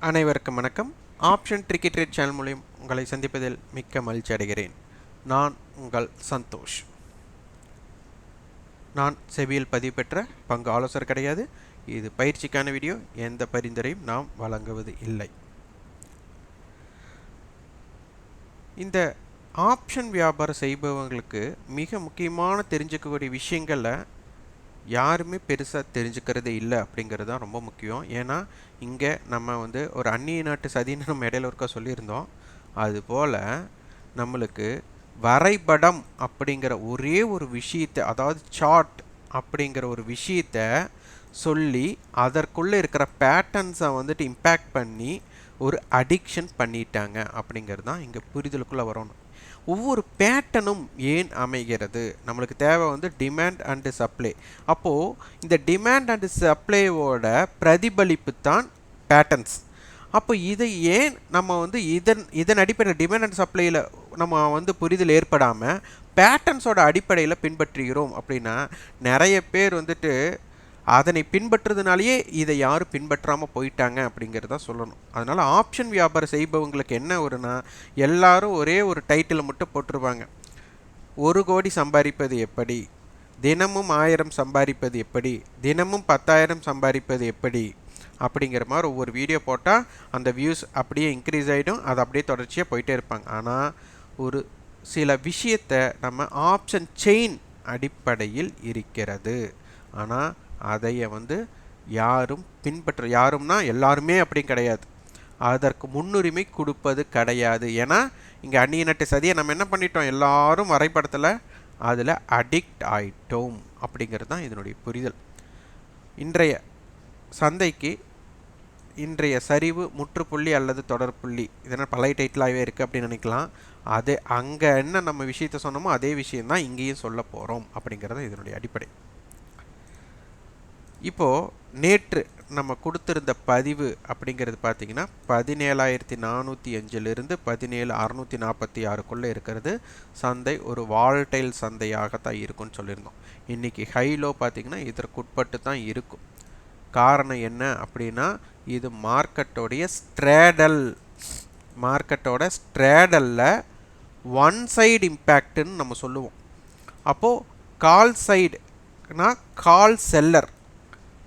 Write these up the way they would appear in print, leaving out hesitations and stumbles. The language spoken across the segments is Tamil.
அனைவருக்கும் வணக்கம். ஆப்ஷன் ட்ரிக்கி ட்ரேட் சேனல் மூலம் உங்களை சந்திப்பதில் மிக்க மகிழ்ச்சி அடைகிறேன். நான் உங்கள் சந்தோஷ். நான் செபியில் பதிவு பெற்ற பங்கு ஆலோசகர் கிடையாது. இது பயிற்சிக்கான வீடியோ. எந்த பரிந்துரையும் நாம் வழங்குவது இல்லை. இந்த ஆப்ஷன் வியாபாரம் செய்பவங்களுக்கு மிக முக்கியமான தெரிஞ்சுக்கக்கூடிய விஷயங்களில் யாருமே பெருசாக தெரிஞ்சுக்கிறதே இல்லை அப்படிங்கிறது தான் ரொம்ப முக்கியம். ஏன்னா இங்கே நம்ம ஒரு அந்நிய நாட்டு சதின்னு நம்ம இடையில ஒருக்கா சொல்லியிருந்தோம். அதுபோல் நம்மளுக்கு வரைபடம் அப்படிங்கிற ஒரே ஒரு விஷயத்தை, அதாவது சார்ட் அப்படிங்கிற ஒரு விஷயத்தை சொல்லி அதற்குள்ளே இருக்கிற பேட்டர்ன்ஸை இம்பேக்ட் பண்ணி ஒரு அடிக்ஷன் பண்ணிட்டாங்க அப்படிங்கிறது தான் இங்கே புரிதலுக்குள்ளே வரணும். ஒவ்வொரு பேட்டர்னும் ஏன் அமைகிறது? நம்மளுக்கு தேவை டிமாண்ட் அண்டு சப்ளை. அப்போது இந்த டிமாண்ட் அண்டு சப்ளையோட பிரதிபலிப்பு தான் பேட்டர்ன்ஸ். அப்போ இதை ஏன் நம்ம இதன் அடிப்படையில் டிமாண்ட் அண்ட் சப்ளையில் நம்ம புரிதல் ஏற்படாமல் பேட்டர்ன்ஸோட அடிப்படையில் பின்பற்றுகிறோம் அப்படின்னா நிறைய பேர் அதனை பின்பற்றுறதுனாலேயே இதை யாரும் பின்பற்றாமல் போயிட்டாங்க அப்படிங்கிறத சொல்லணும். அதனால் ஆப்ஷன் வியாபாரம் செய்பவங்களுக்கு என்ன ஒருனா, எல்லாரும் ஒரே ஒரு டைட்டில் மட்டும் போட்டிருப்பாங்க. 1 கோடி சம்பாதிப்பது எப்படி, தினமும் 1000 சம்பாதிப்பது எப்படி, தினமும் 10,000 சம்பாதிப்பது எப்படி அப்படிங்கிற மாதிரி ஒவ்வொரு வீடியோ போட்டால் அந்த வியூஸ் அப்படியே இன்க்ரீஸ் ஆகிடும். அது அப்படியே தொடர்ச்சியாக போயிட்டே இருப்பாங்க. ஆனால் ஒரு சில விஷயத்தை நம்ம ஆப்ஷன் செயின் அடிப்படையில் இருக்கிறது. ஆனால் அதைய யாரும் யாரும்னா எல்லாருமே அப்படி கிடையாது. அதற்கு முன்னுரிமை கொடுப்பது கிடையாது. ஏன்னா இங்கே அந்நிய நாட்டு சதியை நம்ம என்ன பண்ணிட்டோம், எல்லாரும் வரைபடத்தில் அதில் அடிக்ட் ஆயிட்டோம் அப்படிங்கிறது தான் இதனுடைய புரிதல். இன்றைய சந்தைக்கு இன்றைய சரிவு முற்றுப்புள்ளி அல்லது தொடர்புள்ளி, இதனால் பழைய டைட்டிலாகவே இருக்குது அப்படின்னு நினைக்கலாம். அது அங்கே என்ன நம்ம விஷயத்தை சொன்னோமோ அதே விஷயந்தான் இங்கேயும் சொல்ல போகிறோம் அப்படிங்கிறது இதனுடைய அடிப்படை. இப்போது நேற்று நம்ம கொடுத்துருந்த பதிவு அப்படிங்கிறது பார்த்திங்கன்னா 17,405 17,646 இருக்கிறது. சந்தை ஒரு வால்டைல் சந்தையாகத்தான் இருக்கும்னு சொல்லியிருந்தோம். இன்றைக்கி ஹைலோ பார்த்திங்கன்னா இதற்குட்பட்டு தான் இருக்கும். காரணம் என்ன அப்படின்னா, இது மார்க்கெட்டோடைய ஸ்ட்ரேடலில் ஒன் சைடு இம்பேக்ட்டுன்னு நம்ம சொல்லுவோம். அப்போது கால் சைடுனா கால் செல்லர்,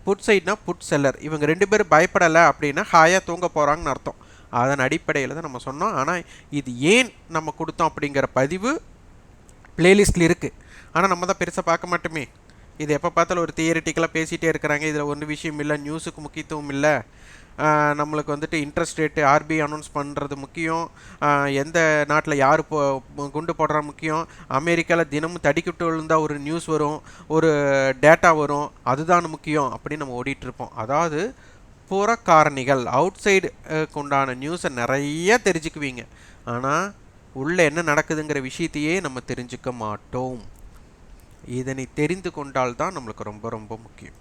புட் சைட்னா புட் செல்லர், இவங்க 2 பேரும் பயப்படலை அப்படின்னா ஹாயாக தூங்க போகிறாங்கன்னு அர்த்தம். அதன் அடிப்படையில் தான் நம்ம சொன்னோம். ஆனால் இது ஏன் நம்ம கொடுத்தோம் அப்படிங்கிற பதிவு பிளேலிஸ்டில் இருக்குது. ஆனால் நம்ம தான் பெருசாக பார்க்க மாட்டோமே. இது எப்போ பார்த்தாலும் ஒரு தியரிட்டிக்கலாக பேசிகிட்டே இருக்கிறாங்க. இதில் ஒன்றும் விஷயம் இல்லை, நியூஸுக்கு முக்கியத்துவம் இல்லை, நம்மளுக்கு இன்ட்ரெஸ்ட் ரேட்டு ஆர்பிஐ அனௌன்ஸ் பண்ணுறது முக்கியம், எந்த நாட்டில் யார் குண்டு போடுறா முக்கியம், அமெரிக்காவில் தினமும் தடிக்கிட்டு விழுந்தால் ஒரு நியூஸ் வரும், ஒரு டேட்டா வரும், அதுதான் முக்கியம் அப்படின்னு நம்ம ஓடிட்டுருப்போம். அதாவது புற காரணிகள், அவுட் சைடுக்கு உண்டான நியூஸை நிறைய தெரிஞ்சுக்குவீங்க. ஆனால் உள்ளே என்ன நடக்குதுங்கிற விஷயத்தையே நம்ம தெரிஞ்சுக்க மாட்டோம். இதனை தெரிந்து கொண்டால்தான் நம்மளுக்கு ரொம்ப ரொம்ப முக்கியம்.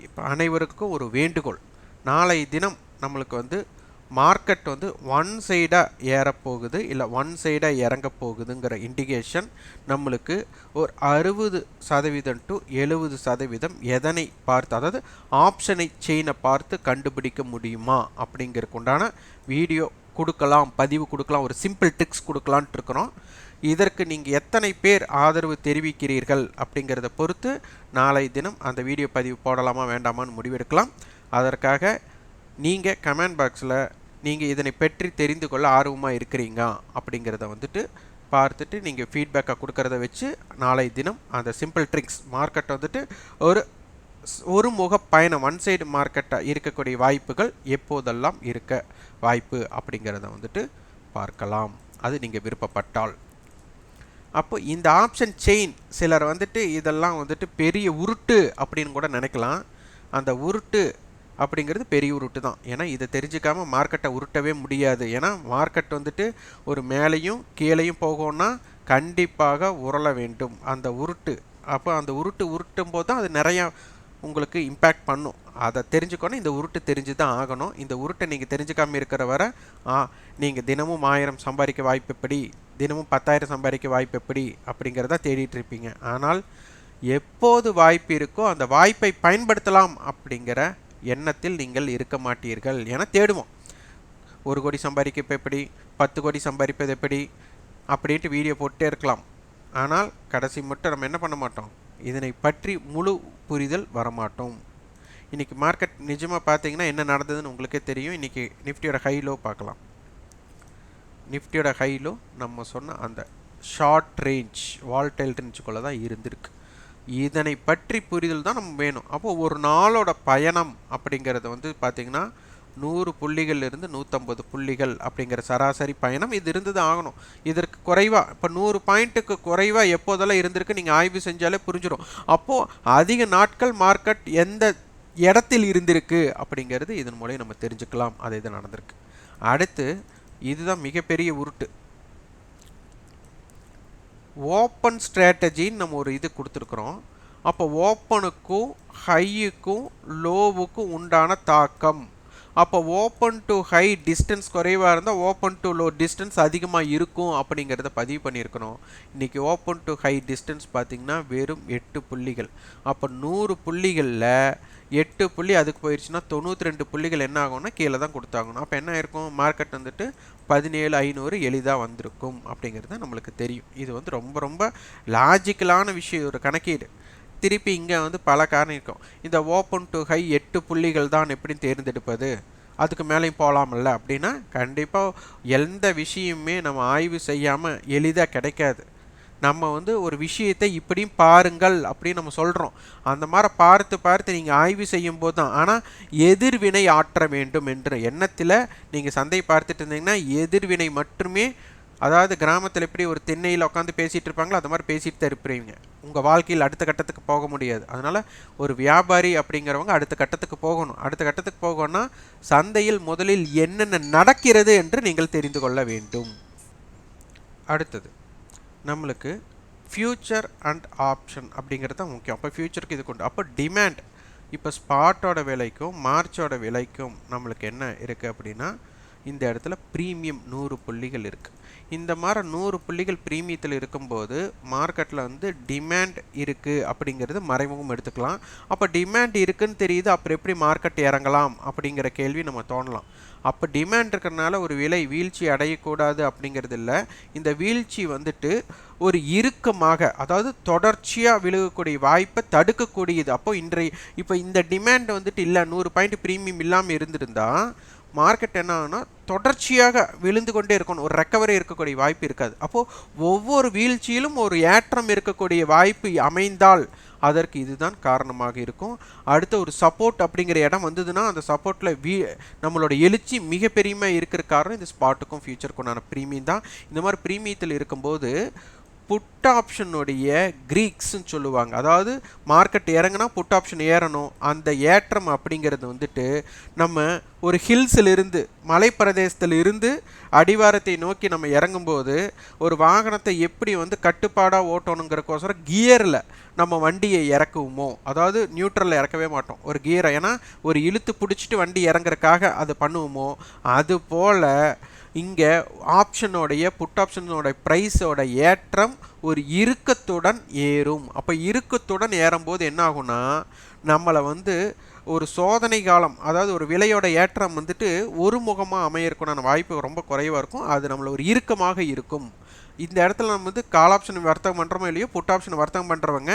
இப்போ அனைவருக்கும் ஒரு வேண்டுகோள், நாளை தினம் நம்மளுக்கு மார்க்கெட் ஒன் சைடாக ஏறப்போகுது இல்லை ஒன் சைடாக இறங்க போகுதுங்கிற இண்டிகேஷன் நம்மளுக்கு ஒரு 60% to 70% எதனை பார்த்து, அதாவது ஆப்ஷனை செயினை பார்த்து கண்டுபிடிக்க முடியுமா அப்படிங்கிறதுக்கு உண்டான வீடியோ கொடுக்கலாம், பதிவு கொடுக்கலாம், ஒரு சிம்பிள் ட்ரிக்ஸ் கொடுக்கலான்ட்டு இருக்கிறோம். இதற்கு நீங்கள் எத்தனை பேர் ஆதரவு தெரிவிக்கிறீர்கள் அப்படிங்கிறத பொறுத்து நாளை தினம் அந்த வீடியோ பதிவு போடலாமா வேண்டாமான்னு முடிவெடுக்கலாம். அதற்காக நீங்கள் கமெண்ட் பாக்ஸில் நீங்கள் இதனை பற்றி தெரிந்து கொள்ள ஆர்வமாக இருக்கிறீங்க அப்படிங்கிறத பார்த்துட்டு நீங்கள் ஃபீட்பேக்காக கொடுக்கறத வச்சு நாளை தினம் அந்த சிம்பிள் ட்ரிக்ஸ் மார்க்கெட் ஒரு முக பயணம், ஒன் சைடு மார்க்கெட்டாக இருக்கக்கூடிய வாய்ப்புகள் எப்போதெல்லாம் இருக்க வாய்ப்பு அப்படிங்கிறத பார்க்கலாம், அது நீங்கள் விருப்பப்பட்டால். அப்போ இந்த ஆப்ஷன் செயின் சிலர் இதெல்லாம் பெரிய உருட்டு அப்படின்னு கூட நினைக்கலாம். அந்த உருட்டு அப்படிங்கிறது பெரிய உருட்டு தான். ஏன்னா இதை தெரிஞ்சுக்காமல் மார்க்கெட்டை உருட்டவே முடியாது. ஏன்னா மார்க்கெட் ஒரு மேலேயும் கீழேயும் போகணும்னா கண்டிப்பாக உருள வேண்டும் அந்த உருட்டு. அப்போ அந்த உருட்டும் போது தான் அது நிறையா உங்களுக்கு இம்பேக்ட் பண்ணும். அதை தெரிஞ்சுக்கணும். இந்த உருட்டு தெரிஞ்சு தான் ஆகணும். இந்த உருட்டை நீங்கள் தெரிஞ்சுக்காமல் இருக்கிற வரை நீங்கள் தினமும் 1000 சம்பாதிக்க வாய்ப்பு எப்படி, தினமும் 10,000 சம்பாதிக்க வாய்ப்பு எப்படி அப்படிங்கிறத தேடிட்டு இருப்பீங்க. ஆனால் எப்போது வாய்ப்பு இருக்கோ அந்த வாய்ப்பை பயன்படுத்தலாம் அப்படிங்கிற எண்ணத்தில் நீங்கள் இருக்க மாட்டீர்கள் என தேடுவோம். 1 கோடி சம்பாதிக்க எப்படி, 10 கோடி சம்பாதிப்பது எப்படி அப்படின்ட்டு வீடியோ போட்டே இருக்கலாம். ஆனால் கடைசி மட்டும் நம்ம என்ன பண்ண மாட்டோம், இதனை பற்றி முழு புரிதல் வரமாட்டோம். இன்றைக்கி மார்க்கெட் நிஜமாக பார்த்தீங்கன்னா என்ன நடந்ததுன்னு உங்களுக்கே தெரியும். இன்றைக்கி நிஃப்டியோட ஹைலோ பார்க்கலாம். நிஃப்டியோட ஹைலோ நம்ம சொன்ன அந்த ஷார்ட் ரேஞ்ச் வால்டைல் ரேஞ்சுக்குள்ளே தான் இருந்திருக்கு. இதனை பற்றி புரிதல் தான் நம்ம வேணும். அப்போது ஒரு நாளோட பயணம் அப்படிங்கிறது வந்து பார்த்திங்கன்னா 100 புள்ளிகள்லேருந்து 150 புள்ளிகள் அப்படிங்கிற சராசரி பயணம் இது இருந்தது ஆகணும். இதற்கு குறைவாக இப்போ 100 பாயிண்ட்டுக்கு குறைவாக எப்போதெல்லாம் இருந்திருக்கு நீங்கள் ஆய்வு செஞ்சாலே புரிஞ்சிடும். அப்போது அதிக நாட்கள் மார்க்கெட் எந்த இடத்தில் இருந்திருக்கு அப்படிங்கிறது இதன் மூலம் நம்ம தெரிஞ்சுக்கலாம். அது இது நடந்திருக்கு. அடுத்து இதுதான் மிகப்பெரிய உருட்டு. ஓப்பன் ஸ்ட்ராட்டஜின்னு நம்ம ஒரு இது கொடுத்துருக்குறோம். அப்போ ஓப்பனுக்கும் ஹையுக்கும் லோவுக்கும் உண்டான தாக்கம். அப்போ ஓப்பன் டு ஹை டிஸ்டன்ஸ் குறைவாக இருந்தால் ஓப்பன் டு லோ டிஸ்டன்ஸ் அதிகமாக இருக்கும் அப்படிங்கிறத பதிவு பண்ணியிருக்கணும். இன்றைக்கி ஓப்பன் டு ஹை டிஸ்டன்ஸ் பார்த்திங்கன்னா வெறும் 8 புள்ளிகள். அப்போ 100 புள்ளிகளில் 8 புள்ளி அதுக்கு போயிடுச்சுன்னா 92 புள்ளிகள் என்ன ஆகும்னா கீழே தான் கொடுத்தாகணும். அப்போ என்ன இருக்கும், மார்க்கெட் வந்துட்டு 17,500 எளிதாக வந்திருக்கும் அப்படிங்கிறது நம்மளுக்கு தெரியும். இது வந்து ரொம்ப ரொம்ப லாஜிக்கலான விஷயம், ஒரு கணக்கீடு. திருப்பி இங்கே வந்து பல காரணம் இருக்கும். இந்த ஓப்பன் டு ஹை 8 புள்ளிகள் தான் எப்படி தேர்ந்தெடுப்பது, அதுக்கு மேலேயும் போகலாமில்ல அப்படின்னா கண்டிப்பாக எந்த விஷயமே நம்ம ஆய்வு செய்யாமல் எளிதாக கிடைக்காது. நம்ம வந்து ஒரு விஷயத்தை இப்படியும் பாருங்கள் அப்படின்னு நம்ம சொல்கிறோம். அந்த மாதிரி பார்த்து நீங்கள் ஆய்வு செய்யும் போது தான். ஆனால் எதிர்வினை ஆற்ற வேண்டும் என்ற எண்ணத்தில் நீங்கள் சந்தையை பார்த்துட்டு இருந்தீங்கன்னா எதிர்வினை மட்டுமே, அதாவது கிராமத்தில் எப்படி ஒரு திண்ணையில் உட்காந்து பேசிகிட்டு இருப்பாங்களோ அது மாதிரி பேசிட்டு தான் இருப்பீங்க. உங்கள் வாழ்க்கையில் அடுத்த கட்டத்துக்கு போக முடியாது. அதனால் ஒரு வியாபாரி அப்படிங்கிறவங்க அடுத்த கட்டத்துக்கு போகணும். அடுத்த கட்டத்துக்கு போகணும்னா சந்தையில் முதலில் என்னென்ன நடக்கிறது என்று நீங்கள் தெரிந்து கொள்ள வேண்டும். அடுத்தது நம்மளுக்கு ஃப்யூச்சர் அண்ட் ஆப்ஷன் அப்படிங்கிறது தான் முக்கியம். அப்போ ஃப்யூச்சருக்கு இது கொண்டு, அப்போ டிமாண்ட் இப்போ ஸ்பாட்டோட விலைக்கும் மார்ச்சோட விலைக்கும் நம்மளுக்கு என்ன இருக்குது அப்படின்னா இந்த இடத்துல ப்ரீமியம் 100 புள்ளிகள் இருக்குது. இந்த மாதிரி 100 புள்ளிகள் ப்ரீமியத்தில் இருக்கும்போது மார்க்கெட்டில் வந்து டிமாண்ட் இருக்குது அப்படிங்கிறது மறைமுகம் எடுத்துக்கலாம். அப்போ டிமாண்ட் இருக்குன்னு தெரியுது, அப்புறம் எப்படி மார்க்கெட் இறங்கலாம் அப்படிங்கிற கேள்வி நம்ம தோணலாம். அப்போ டிமாண்ட் இருக்கிறதுனால ஒரு விலை வீழ்ச்சி அடையக்கூடாது அப்படிங்கிறது இல்லை. இந்த வீழ்ச்சி வந்துட்டு ஒரு இறுக்கமாக, அதாவது தொடர்ச்சியாக விழுகக்கூடிய வாய்ப்பை தடுக்கக்கூடியது. அப்போது இப்போ இந்த டிமாண்ட் வந்துட்டு இல்லை 100 பாயிண்ட் ப்ரீமியம் இல்லாமல் இருந்திருந்தால் மார்க்கெட் என்ன ஆகுனா தொடர்ச்சியாக விழுந்து கொண்டே இருக்கணும், ஒரு ரெக்கவரி இருக்கக்கூடிய வாய்ப்பு இருக்காது. அப்போது ஒவ்வொரு வீழ்ச்சியிலும் ஒரு ஏற்றம் இருக்கக்கூடிய வாய்ப்பு அமைந்தால் அதற்கு இதுதான் காரணமாக இருக்கும். அடுத்த ஒரு சப்போர்ட் அப்படிங்கிற இடம் வந்ததுன்னா அந்த சப்போர்ட்டில் நம்மளோட எழுச்சி மிகப்பெரியமாக இருக்கிற காரணம் இந்த ஸ்பாட்டுக்கும் ஃபியூச்சருக்குண்டான ப்ரீமியம் தான். இந்த மாதிரி ப்ரீமியத்தில் இருக்கும்போது புட் ஆப்ஷனுடைய கிரீக்ஸ்ன்னு சொல்லுவாங்க. அதாவது மார்க்கெட் இறங்கினா புட் ஆப்ஷன் ஏறணும். அந்த ஏற்றம் அப்படிங்கிறது வந்துட்டு நம்ம ஒரு ஹில்ஸிலிருந்து, மலைப்பிரதேசத்தில் இருந்து அடிவாரத்தை நோக்கி நம்ம இறங்கும்போது ஒரு வாகனத்தை எப்படி வந்து கட்டுப்பாடாக ஓட்டணுங்கிறக்கோசரம் கியரில் நம்ம வண்டியை இறக்குவோமோ, அதாவது நியூட்ரலில் இறக்கவே மாட்டோம், ஒரு கியரை, ஏன்னா ஒரு இழுத்து பிடிச்சிட்டு வண்டி இறங்குறதுக்காக அதை பண்ணுவோமோ, அது போல் இங்கே ஆப்ஷனோடைய புட் ஆப்ஷனோட ப்ரைஸோட ஏற்றம் ஒரு இறுக்கத்துடன் ஏறும். அப்போ இறுக்கத்துடன் ஏறும்போது என்ன ஆகும்னா நம்மளை வந்து ஒரு சோதனை காலம், அதாவது ஒரு விலையோட ஏற்றம் வந்துட்டு ஒரு முகமாக அமையறதுக்கான வாய்ப்பு ரொம்ப குறைவாக இருக்கும். அது நம்மளை ஒரு இறுக்கமாக இருக்கும். இந்த இடத்துல நம்ம வந்து கால் ஆப்ஷன் வர்த்தகம் பண்ணுறோமோ இல்லையோ, புட் ஆப்ஷன் வர்த்தகம் பண்ணுறவங்க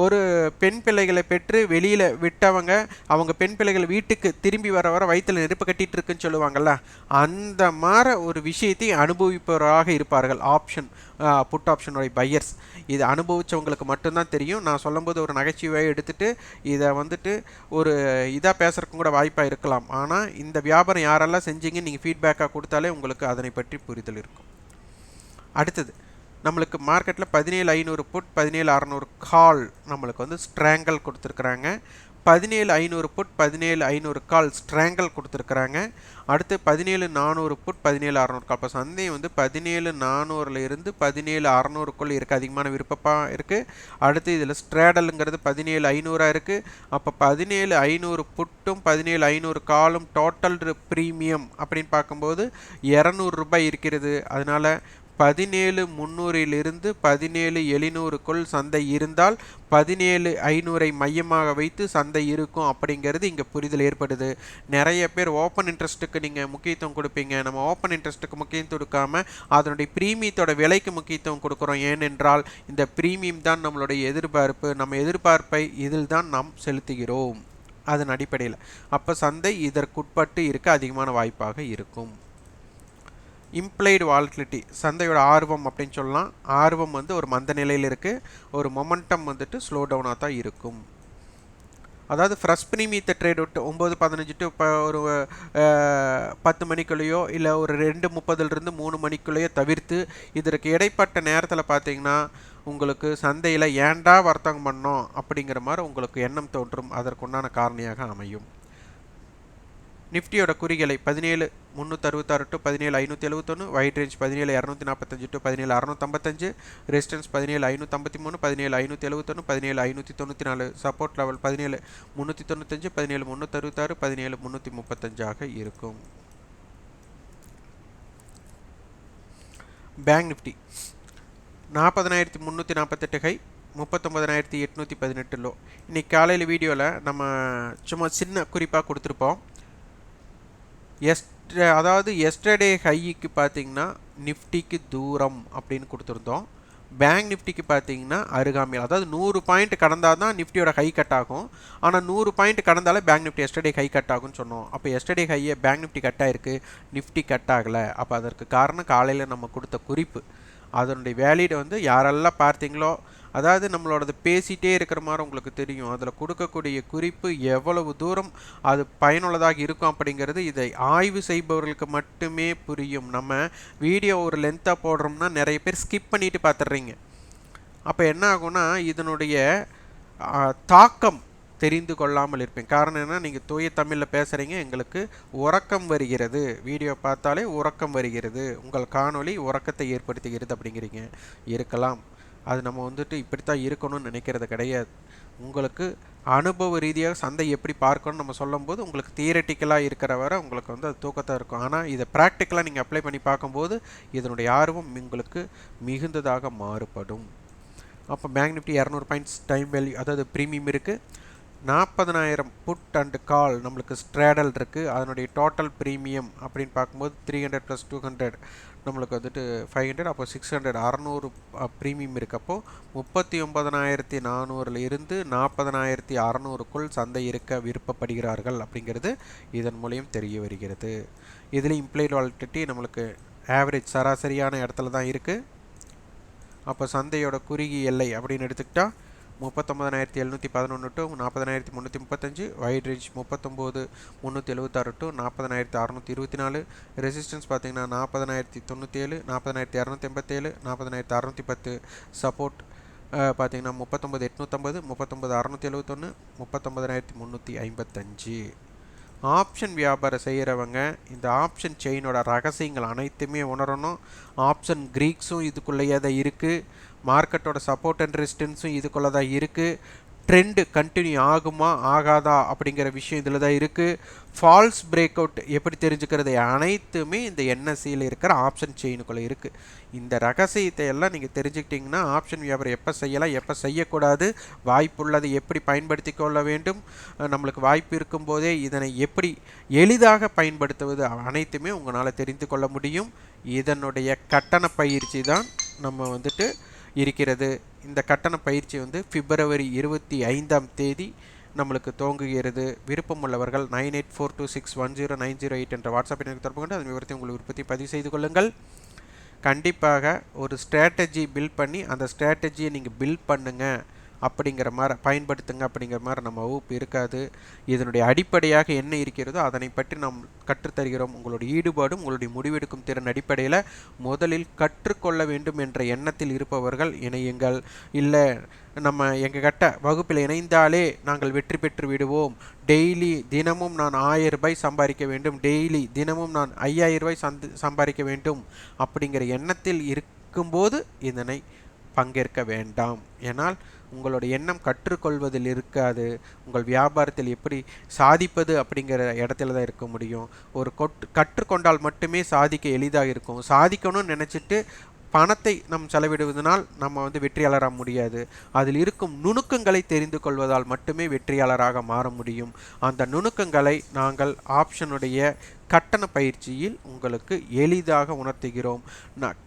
ஒரு பெண் பிள்ளைகளை பெற்று வெளியில் விட்டவங்க, அவங்க பெண் பிள்ளைகள் வீட்டுக்கு திரும்பி வர வயிற்றில் நெருப்பு கட்டிகிட்டு இருக்குன்னு சொல்லுவாங்கள்ல, அந்த மாதிரி ஒரு விஷயத்தை அனுபவிப்பவராக இருப்பார்கள் ஆப்ஷன் புட் ஆப்ஷனுடைய பையர்ஸ். இதை அனுபவித்தவங்களுக்கு மட்டும்தான் தெரியும். நான் சொல்லும்போது ஒரு நகைச்சுவையை எடுத்துகிட்டு இதை வந்துட்டு ஒரு இதாக பேசுகிறக்கும் கூட வாய்ப்பாக இருக்கலாம். ஆனால் இந்த வியாபாரம் யாரெல்லாம் செஞ்சீங்க நீங்கள் ஃபீட்பேக்காக கொடுத்தாலே உங்களுக்கு அதனை பற்றி புரிதல் இருக்கும். அடுத்தது நம்மளுக்கு மார்க்கெட்டில் 17,500 புட் 17,600 கால் நம்மளுக்கு வந்து ஸ்ட்ராங்கல் கொடுத்துருக்குறாங்க. 17,500 புட் 17,500 கால் ஸ்ட்ராங்கல் கொடுத்துருக்குறாங்க. அடுத்து 17,400 புட் 17,600 கால். இப்போ சந்தை வந்து 17,400 இருந்து 17,600க்குள்ளே இருக்குது, அதிகமான விருப்பமாக இருக்குது. அடுத்து இதில் ஸ்ட்ராடலுங்கிறது 17,500 இருக்குது. அப்போ 17,500 புட்டும் 17,500 காலும் டோட்டல் ப்ரீமியம் அப்படின்னு பார்க்கும்போது 200 ரூபாய் இருக்கிறது. அதனால் 17,300 17,700க்குள் சந்தை இருந்தால் 17,500 மையமாக வைத்து சந்தை இருக்கும் அப்படிங்கிறது இங்கே புரிதல் ஏற்படுது. நிறைய பேர் ஓப்பன் இன்ட்ரெஸ்ட்டுக்கு நீங்கள் முக்கியத்துவம் கொடுப்பீங்க. நம்ம ஓப்பன் இன்ட்ரெஸ்ட்டுக்கு முக்கியத்துவம் கொடுக்காம அதனுடைய ப்ரீமியத்தோட விலைக்கு முக்கியத்துவம் கொடுக்குறோம். ஏனென்றால் இந்த ப்ரீமியம் தான் நம்மளுடைய எதிர்பார்ப்பு. நம்ம எதிர்பார்ப்பை இதில் தான் நாம் செலுத்துகிறோம். அதன் அடிப்படையில் அப்போ சந்தை இதற்குட்பட்டு இருக்க அதிகமான வாய்ப்பாக இருக்கும். இம்ப்ளைடு வாலட்டிலிட்டி சந்தையோட ஆர்வம் அப்படின்னு சொல்லலாம். ஆர்வம் ஒரு மந்த நிலையில் இருக்குது. ஒரு மொமெண்டம் ஸ்லோ டவுனாக தான் இருக்கும். அதாவது ஃப்ரெஷ் ப்ரீமியத்தை ட்ரேட் விட்டு 9:15 டு ஒரு 10 மணிக்குள்ளேயோ இல்லை ஒரு 2:30 3 மணிக்குள்ளேயோ தவிர்த்து இதற்கு இடைப்பட்ட நேரத்தில் பார்த்தீங்கன்னா உங்களுக்கு சந்தையில் ஏண்டா வர்த்தகம் பண்ணோம் அப்படிங்கிற மாதிரி உங்களுக்கு எண்ணம் தோன்றும். அதற்குண்டான காரணியாக அமையும். நிஃப்டியோட குறிகளை 17,366 to 17,571, wide range 17,245 to 17,655, resistance 17,553, 17,571, 17,594, support level 17,395, 17,366, 17,335 இருக்கும். Bank Nifty 40,348 high, 39,818 low. இன்னைக்கு காலையில் வீடியோவில் நம்ம சும்மா சின்ன குறிப்பாக கொடுத்துருப்போம். அதாவது எஸ்டர்டே ஹைக்கு பார்த்தீங்கன்னா நிஃப்டிக்கு தூரம் அப்படின்னு கொடுத்துருந்தோம். பேங்க் நிஃப்டிக்கு பார்த்தீங்கன்னா அருகாமையில், அதாவது 100 பாயிண்ட் கடந்தால் தான் நிஃப்டியோட ஹை கட் ஆகும். ஆனால் 100 பாயிண்ட் கடந்தாலே bank Nifty yesterday high cut ஆகும்னு சொன்னோம். அப்போ எஸ்டர்டே ஹையை பேங்க் நிஃப்டி கட் ஆகிருக்கு, நிஃப்டி கட் ஆகலை. அப்போ அதற்கு காரணம் காலையில் நம்ம கொடுத்த குறிப்பு. அதனுடைய வேலிடு யாரெல்லாம் பார்த்தீங்களோ, அதாவது நம்மளோடது பேசிகிட்டே இருக்கிற மாதிரி உங்களுக்கு தெரியும். அதில் கொடுக்கக்கூடிய குறிப்பு எவ்வளவு தூரம் அது பயனுள்ளதாக இருக்கும் அப்படிங்கிறது இதை ஆய்வு செய்பவர்களுக்கு மட்டுமே புரியும். நம்ம வீடியோ ஒரு லென்த்தாக போடுறோம்னா நிறைய பேர் ஸ்கிப் பண்ணிட்டு பார்த்துடுறீங்க. அப்போ என்ன ஆகும்னா இதனுடைய தாக்கம் தெரிந்து கொள்ளாமல் இருப்பேன். காரணம் என்ன, நீங்கள் தூய தமிழில் பேசுகிறீங்க, எங்களுக்கு உறக்கம் வருகிறது, வீடியோ பார்த்தாலே உறக்கம் வருகிறது, உங்கள் காணொளி உறக்கத்தை ஏற்படுத்துகிறது அப்படிங்கிறீங்க. இருக்கலாம், அது நம்ம இப்படித்தான் இருக்கணும்னு நினைக்கிறது கிடையாது. உங்களுக்கு அனுபவ ரீதியாக சந்தை எப்படி பார்க்கணும்னு நம்ம சொல்லும்போது உங்களுக்கு தியரட்டிக்கலாக இருக்கிற வரை உங்களுக்கு அது தூக்கத்தான் இருக்கும். ஆனால் இதை ப்ராக்டிக்கலாக நீங்கள் அப்ளை பண்ணி பார்க்கும்போது இதனுடைய ஆர்வம் உங்களுக்கு மிகுந்ததாக மாறுபடும். அப்போ bank Nifty 200 points time value, அதாவது ப்ரீமியம் இருக்குது. 40,000 புட் அண்ட் கால் நம்மளுக்கு ஸ்ட்ராடல் இருக்குது. அதனுடைய டோட்டல் ப்ரீமியம் அப்படின்னு பார்க்கும்போது 300 + 200 நம்மளுக்கு 500, அப்போ 600, 600 ப்ரீமியம் இருக்கப்போ 39,400 இருந்து 40,600க்குள் சந்தை இருக்க விருப்பப்படுகிறார்கள் அப்படிங்கிறது இதன் மூலியம் தெரிய வருகிறது. இதில் இம்ப்ளைடு வாலட்டிலிட்டி நம்மளுக்கு ஆவரேஜ் சராசரியான இடத்துல தான் இருக்குது. அப்போ சந்தையோட குறுகிய எல்லை அப்படின்னு எடுத்துக்கிட்டால் 39,711 to 40,335, wide range 39,376 to 40,624, resistance பார்த்தீங்கன்னா 40,097, 40,287, 40,610, சப்போர்ட் பார்த்தீங்கன்னா 39,850, 39,671, 39,355. ஆப்ஷன் வியாபாரம் செய்கிறவங்க இந்த ஆப்ஷன் செயினோட ரகசியங்கள் அனைத்துமே உணரணும். ஆப்ஷன் கிரீக்ஸும் இதுக்குள்ளேயே தான் இருக்குது, மார்க்கெட்டோட சப்போர்ட் அண்ட் ரெசிஸ்டன்ஸும் இதுக்குள்ளே தான் இருக்குது, ட்ரெண்டு கண்டினியூ ஆகுமா ஆகாதா அப்படிங்கிற விஷயம் இதில் தான் இருக்குது, ஃபால்ஸ் பிரேக் அவுட் எப்படி தெரிஞ்சுக்கிறது அனைத்துமே இந்த என்எஸ்சியில் இருக்கிற ஆப்ஷன் செயினுக்குள்ளே இருக்குது. இந்த ரகசியத்தை எல்லாம் நீங்கள் தெரிஞ்சுக்கிட்டிங்கன்னா ஆப்ஷன் வியாபாரம் எப்போ செய்யலாம், எப்போ செய்யக்கூடாது, வாய்ப்புள்ளதை எப்படி பயன்படுத்தி கொள்ள வேண்டும், நம்மளுக்கு வாய்ப்பு இருக்கும்போதே இதனை எப்படி எளிதாக பயன்படுத்துவது அனைத்துமே உங்களால் தெரிந்து கொள்ள முடியும். இதனுடைய கட்டண பயிற்சி தான் நம்ம இருக்கிறது. இந்த கட்டண பயிற்சி பிப்ரவரி 25ஆம் தேதி நம்மளுக்கு துவங்குகிறது. விருப்பமுள்ளவர்கள் 9842610908 என்ற வாட்ஸ்அப் எண்ணுக்கு தொடர்பு கொண்டு அதன் விவரத்தை உங்கள் விருப்பத்தை பதிவு செய்து கொள்ளுங்கள். கண்டிப்பாக ஒரு ஸ்ட்ராட்டஜி பில்ட் பண்ணி அந்த ஸ்ட்ராட்டஜியை நீங்கள் பில்ட் பண்ணுங்கள் அப்படிங்கிற மாதிரி பயன்படுத்துங்க அப்படிங்கிற மாதிரி நம்ம வகுப்பு இருக்காது. இதனுடைய அடிப்படையாக என்ன இருக்கிறதோ அதனை பற்றி நாம் கற்றுத்தருகிறோம். உங்களுடைய ஈடுபாடும் உங்களுடைய முடிவெடுக்கும் திறன் அடிப்படையில் முதலில் கற்றுக்கொள்ள வேண்டும் என்ற எண்ணத்தில் இருப்பவர்கள் இணையுங்கள். இல்லை நம்ம எங்ககிட்ட வகுப்பில் இணைந்தாலே நாங்கள் வெற்றி பெற்று விடுவோம், டெய்லி தினமும் நான் 1000 ரூபாய் சம்பாதிக்க வேண்டும், டெய்லி தினமும் நான் 5000 ரூபாய் சம்பாதிக்க வேண்டும் அப்படிங்கிற எண்ணத்தில் இருக்கும்போது இதனை பங்கேற்க வேண்டாம். ஏனால் உங்களுடைய எண்ணம் கற்றுக்கொள்வதில் இருக்காது, உங்கள் வியாபாரத்தில் எப்படி சாதிப்பது அப்படிங்கிற இடத்துல தான் இருக்க முடியும். ஒரு கற்றுக்கொண்டால் மட்டுமே சாதிக்க எளிதாக இருக்கும். சாதிக்கணும்னு நினச்சிட்டு பணத்தை நம் செலவிடுவதனால் நம்ம வந்து வெற்றியாளராக முடியாது. அதில் இருக்கும் நுணுக்கங்களை தெரிந்து கொள்வதால் மட்டுமே வெற்றியாளராக மாற முடியும். அந்த நுணுக்கங்களை நாங்கள் ஆப்ஷனுடைய கட்டண பயிற்சியில் உங்களுக்கு எளிதாக உணர்த்துகிறோம்.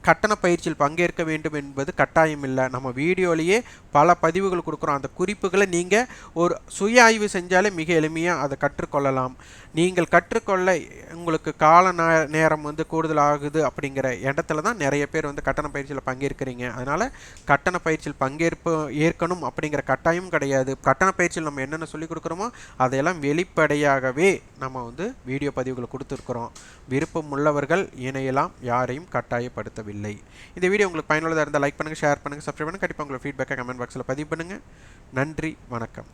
கட்டண பயிற்சியில் பங்கேற்க வேண்டும் என்பது கட்டாயம் இல்லை. நம்ம வீடியோலேயே பல பதிவுகள் கொடுக்குறோம். அந்த குறிப்புகளை நீங்கள் ஒரு சுய ஆய்வு செஞ்சாலே மிக எளிமையாக அதை கற்றுக்கொள்ளலாம். நீங்கள் கற்றுக்கொள்ள உங்களுக்கு கால நேரம் வந்து கூடுதல் ஆகுது அப்படிங்கிற இடத்துல தான் நிறைய பேர் வந்து கட்டண பயிற்சியில் பங்கேற்கிறீங்க. அதனால் கட்டண பயிற்சியில் ஏற்கணும் அப்படிங்கிற கட்டாயம் கிடையாது. கட்டண பயிற்சியில் நம்ம என்னென்ன சொல்லிக் கொடுக்குறோமோ அதையெல்லாம் வெளிப்படையாகவே நம்ம வந்து வீடியோ பதிவுகளை கொடுத்துருக்குறோம். விருப்பம் உள்ளவர்கள் இணையலாம், யாரையும் கட்டாயப்படுத்தவில்லை. இந்த வீடியோ உங்களுக்கு பயனுள்ளதாக இருந்தால் லைக் பண்ணுங்கள், ஷேர் பண்ணுங்கள், சப்ஸ்கிரைப் பண்ணுங்கள். கண்டிப்பாக உங்களோட ஃபீட்பேக்கை கமெண்ட் பாக்ஸில் பதிவு பண்ணுங்கள். நன்றி, வணக்கம்.